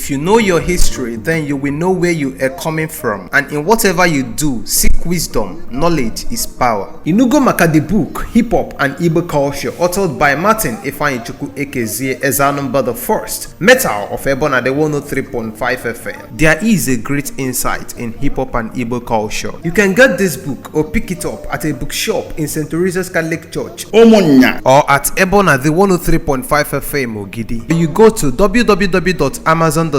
If you know your history, then you will know where you are coming from, and in whatever you do, seek wisdom. Knowledge is power. Inugo maka the book Hip Hop and Igbo Culture, authored by Martin Ifeanyichukwu Ekezie Ezeanumba the First, Metal of Ebona the 103.5 FM. There is a great insight in hip hop and Igbo culture. You can get this book or pick it up at a bookshop in St. Teresa's Catholic Church, Omonya, or at Ebona the 103.5 FM Ogidi. You go to www.amazon.com,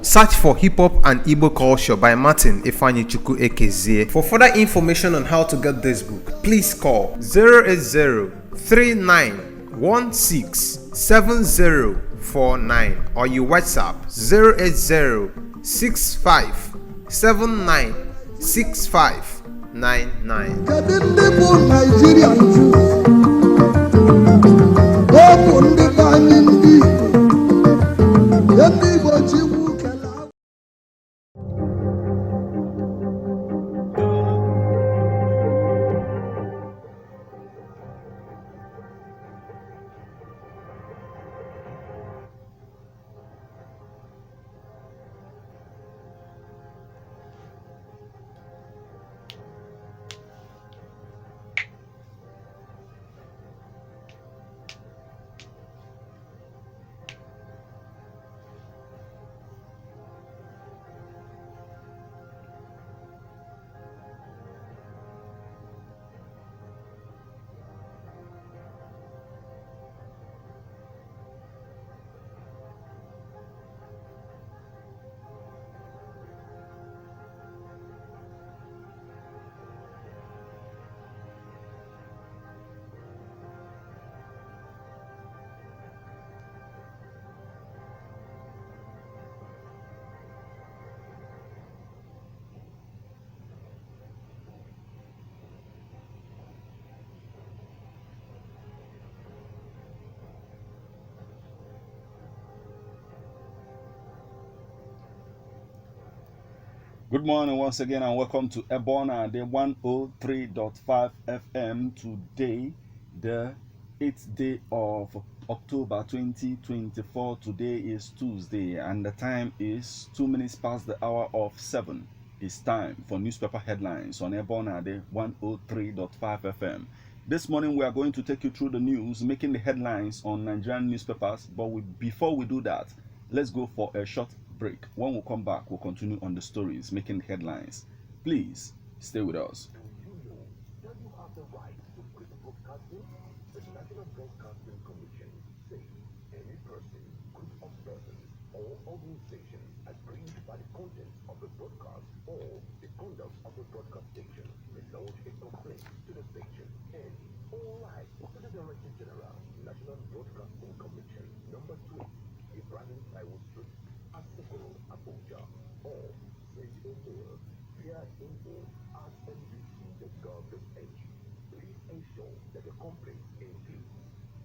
search for Hip Hop and Igbo Culture by Martin Ifeanyichukwu Ekezie. For further information on how to get this book, please call 080-3916-7049 or you WhatsApp 080-6579-6599. Good morning once again and welcome to Ebona, the 103.5 FM. Today, the 8th day of October 2024. Today is Tuesday and the time is 2 minutes past the hour of 7. It's time for newspaper headlines on Ebona, the 103.5 FM. This morning we are going to take you through the news, making the headlines on Nigerian newspapers. But before we do that, let's go for a short break. When we come back, we'll continue on the stories making headlines. Please stay with us. Do you know that you have the right to free broadcasting? The National Broadcasting Commission says any person, group of persons, or organization aggrieved by the content of the broadcast or the conduct of the broadcast station may lodge a complaint to the station and all right to the Director General, National Broadcasting Commission, number 2, Ibrahim Taiwo Street, Asokoro, Abuja, or send a mail via info@nbc.gov.ng. Please ensure that the complaint includes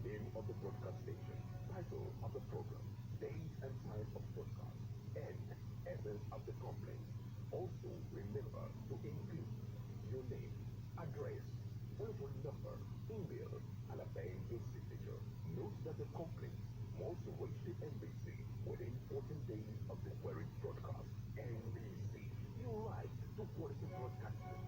name of the broadcast station, title of the program, date and time of broadcast, and essence of the complaint. Also, remember to include your name, address, telephone number, email, and append your signature. Note that the complaint must reach the embassy within 14 days of the queried broadcast. NBC, your right to quality broadcasting.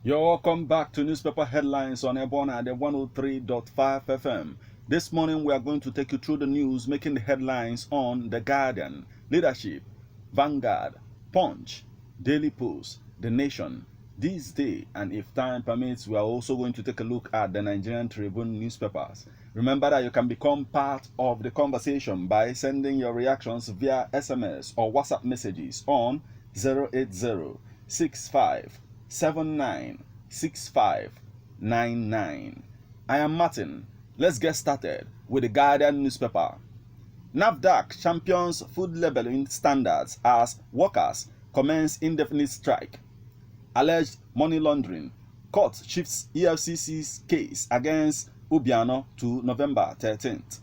You're welcome back to Newspaper Headlines on Ebona at the 103.5 FM. This morning we are going to take you through the news making the headlines on The Guardian, Leadership, Vanguard, Punch, Daily Post, The Nation, This Day, and if time permits, we are also going to take a look at the Nigerian Tribune newspapers. Remember that you can become part of the conversation by sending your reactions via SMS or WhatsApp messages on 08065796599. I am Martin. Let's get started with the Guardian newspaper. NAFDAC champions food labeling standards as workers commence indefinite strike. Alleged money laundering. Court shifts EFCC's case against Obiano to November 13th.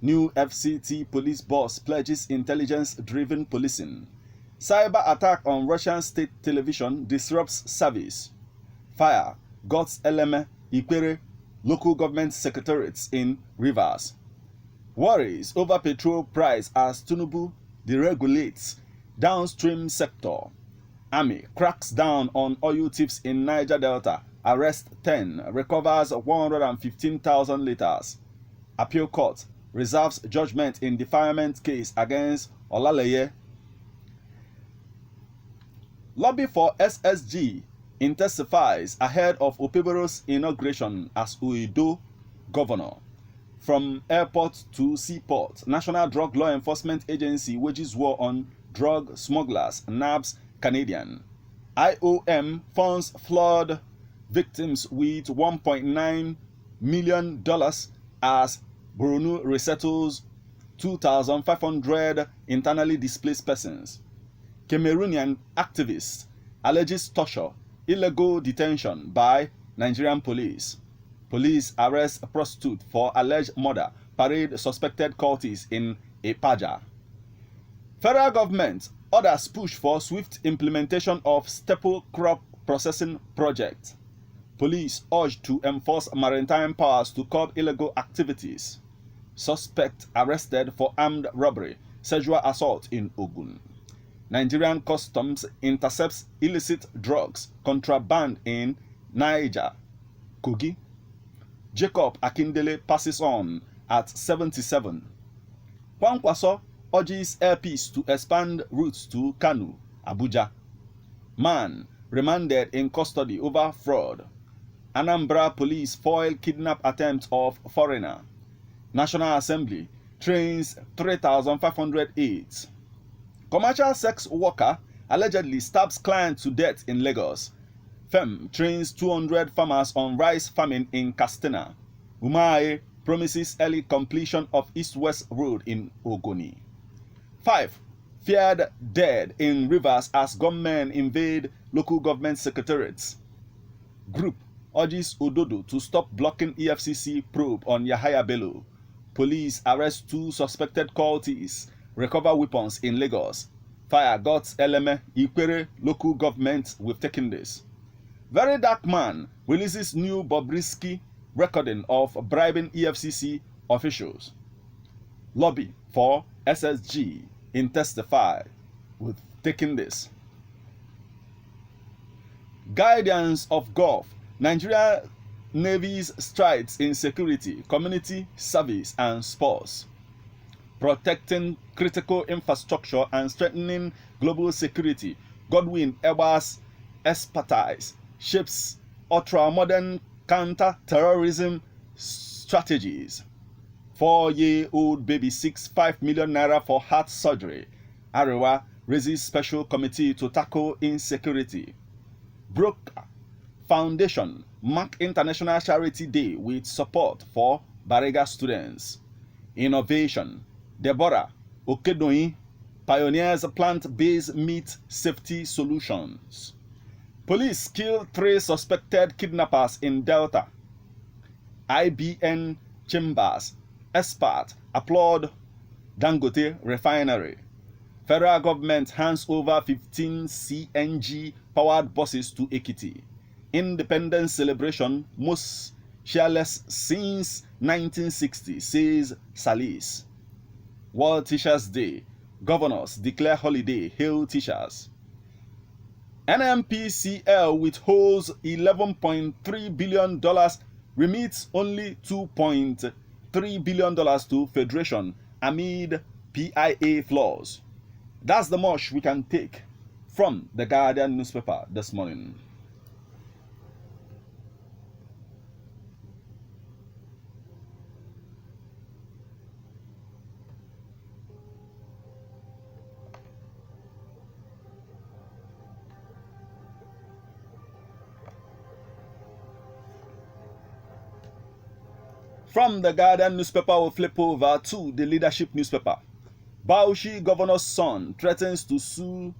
New FCT police boss pledges intelligence-driven policing. Cyber attack on Russian state television disrupts service. Fire guts Eleme Ikwere local government secretariats in Rivers. Worries over petrol price as Tinubu deregulates downstream sector. Army cracks down on oil thieves in Niger Delta. Arrest 10, recovers 115,000 liters. Appeal court reserves judgment in defilement case against Olaleye. Lobby for SSG intensifies ahead of Opebero's inauguration as Uido governor. From airport to seaport, National Drug Law Enforcement Agency wages war on drug smugglers, NABS Canadian. IOM funds flood victims with $1.9 million as Borno resettles 2,500 internally displaced persons. Cameroonian activist alleges torture, illegal detention by Nigerian police. Police arrest a prostitute for alleged murder, parade suspected cultists in Ipaja. Federal government orders push for swift implementation of staple crop processing project. Police urged to enforce maritime powers to curb illegal activities. Suspect arrested for armed robbery, sexual assault in Ogun. Nigerian customs intercepts illicit drugs contraband in Niger, Kogi. Jacob Akindele passes on at 77. Kwankwaso urges Air Peace to expand routes to Kanu, Abuja. Man remanded in custody over fraud. Anambra police foil kidnap attempt of foreigner. National Assembly trains 3,500 aides. Commercial sex worker allegedly stabs client to death in Lagos. FEM trains 200 farmers on rice farming in Katsina. Umahi promises early completion of East-West Road in Ogoni. 5. Feared dead in Rivers as gunmen invade local government secretariats. Group urges Ododo to stop blocking EFCC probe on Yahaya Bello. Police arrest 2 suspected cultists, recover weapons in Lagos. Fire guts Eleme Ikwere local government with taken this. Very Dark Man releases new Bobrisky recording of bribing EFCC officials. Lobby for SSG intensify with taking this. Guidance of Gulf. Nigeria Navy's strides in security, community service, and sports. Protecting critical infrastructure and strengthening global security. Godwin Eba's expertise shapes ultra-modern counter-terrorism strategies. 4-year-old baby seeks 5 million naira for heart surgery. Arewa raises special committee to tackle insecurity. Brook Foundation mark International Charity Day with support for Bariga students. Innovation. Deborah Okedoyin pioneers plant-based meat safety solutions. Police kill 3 suspected kidnappers in Delta. IBN Chambers expert applaud Dangote refinery. Federal government hands over 15 CNG powered buses to Ekiti. Independence celebration most cheerless since 1960, says Salis. World Teachers Day. Governors declare holiday, hail teachers. NMPCL withholds $11.3 billion, remits only $2.3 billion to Federation amid PIA flaws. That's the much we can take from the Guardian newspaper this morning. From the Guardian newspaper, we'll flip over to the Leadership newspaper. Bauchi governor's son threatens to sue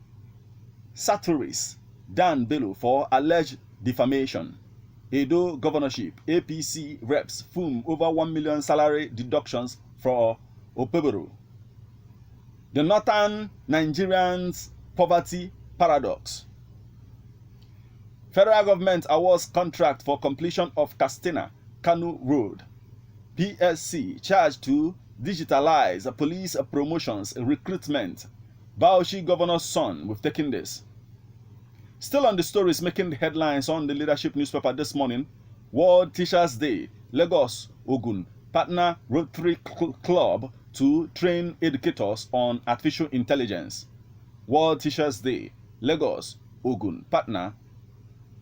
satirist Dan Bello for alleged defamation. Edo governorship, APC reps fume over 1 million salary deductions for Opeboro. The northern Nigerians' poverty paradox. Federal government awards contract for completion of Katsina-Kano Road. PSC charged to digitalize police promotions recruitment. Bauchi governor's son, we've taken this. Still on the stories making the headlines on the Leadership newspaper this morning. World Teachers Day, Lagos, Ogun, partner Rotary Club to train educators on artificial intelligence. World Teachers Day, Lagos, Ogun, partner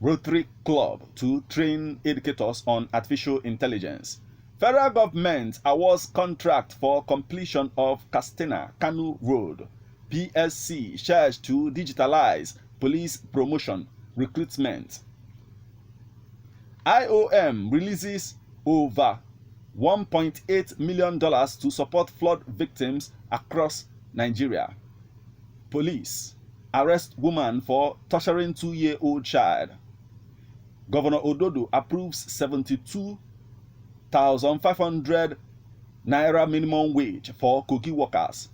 Rotary Club to train educators on artificial intelligence. Federal government awards contract for completion of Katsina-Kano Road. PSC charged to digitalize police promotion recruitment. IOM releases over $1.8 million to support flood victims across Nigeria. Police arrest woman for torturing 2-year-old child. Governor Ododo approves 72,500 naira minimum wage for Kogi workers.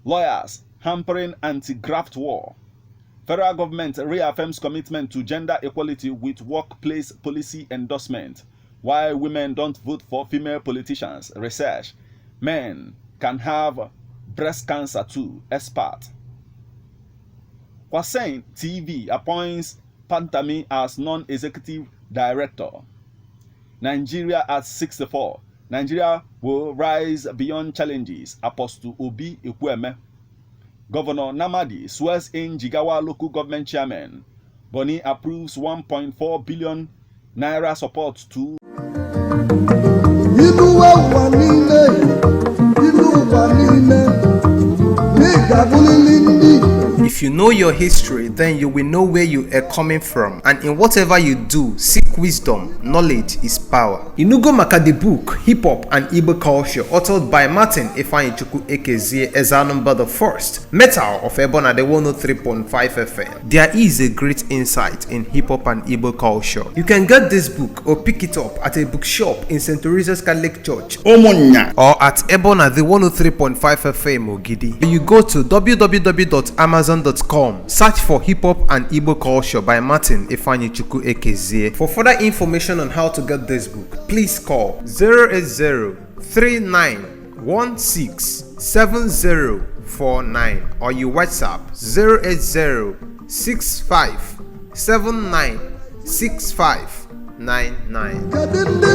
Lawyers hampering anti-graft war. Federal government reaffirms commitment to gender equality with workplace policy endorsement. Why women don't vote for female politicians. Research. Men can have breast cancer too. Expert. Kwasen TV appoints Pantami as non-executive director. Nigeria at 64. Nigeria will rise beyond challenges. Apostle Obi Ekweme. Governor Namadi swears in Jigawa local government chairman. Boni approves 1.4 billion naira support to If you know your history, then you will know where you are coming from. And in whatever you do, seek wisdom. Knowledge is power. Inugo maka the book, Hip Hop and Igbo Culture, authored by Martin Ifeanyichukwu Ekezie Ezeanumba the First, Metal of Ebona the 103.5 FM. There is a great insight in hip hop and Igbo culture. You can get this book or pick it up at a bookshop in St. Teresa's Catholic Church, Omonya, or at Ebona the 103.5 FM Ogidi. You go to www.amazon.com, search for Hip Hop and Igbo Culture by Martin Ifeanyichukwu Ekezie. For further information on how to get this book, please call 080-3916-7049 or you WhatsApp 080-6579-6599.